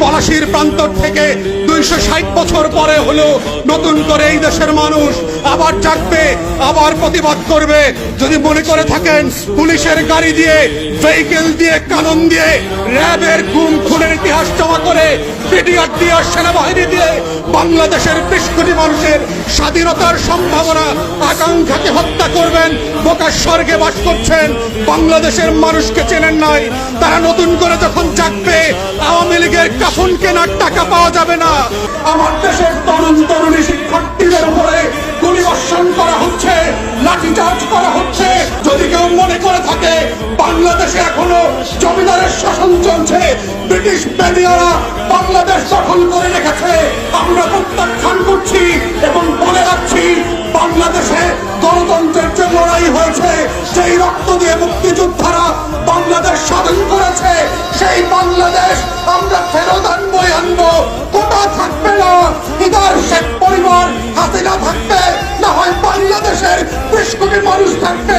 পলাশির প্রান্তর থেকে 260 বছর পরে হলো নতুন করে এই দেশের মানুষ আবার জাগবে, আবার প্রতিবাদ করবে। যদি মনে করে থাকেন পুলিশের গাড়ি দিয়ে, ভেহিকেল দিয়ে, কানন দিয়ে, র্যাবের গুম খুনের ইতিহাস জমা করে, পিডিআর দিয়ে, সেনাবাহিনী দিয়ে বাংলাদেশের 20 কোটি মানুষের স্বাধীনতার সম্ভাবনা আকাঙ্ক্ষাকে হত্যা করবেন, বোকার স্বর্গে বাস করছেন, বাংলাদেশের মানুষকে চেনেন নাই। তারা নতুন করে যখন জাগবে, আওয়ামী লীগের কাফন কেনার টাকা পাওয়া যাবে না। আমার দেশের তরুণ তরুণী শিক্ষার্থীদের উপরে গুলিবর্ষণ করা হচ্ছে, লাঠিচার্জ করা হচ্ছে। যদি কেউ মনে করে থাকে বাংলাদেশে এখনো জমিদারের শাসন চলছে, ব্রিটিশ বেনিয়ারা বাংলাদেশ দখল করে রেখেছে, আমরা প্রত্যাখ্যান করছি এবং বলে রাখছি বাংলাদেশে গণতন্ত্রের যে লড়াই হয়েছে, সেই রক্ত দিয়ে মুক্তিযোদ্ধারা বাংলাদেশ স্বাধীন করেছে, সেই বাংলাদেশ আমরা ফেরত আনবই আনবো। কোটা থাকবে না, ইদার শেখ পরিবার হাসিনা থাকবে, না হয় বাংলাদেশের 20 কোটি মানুষ থাকবে।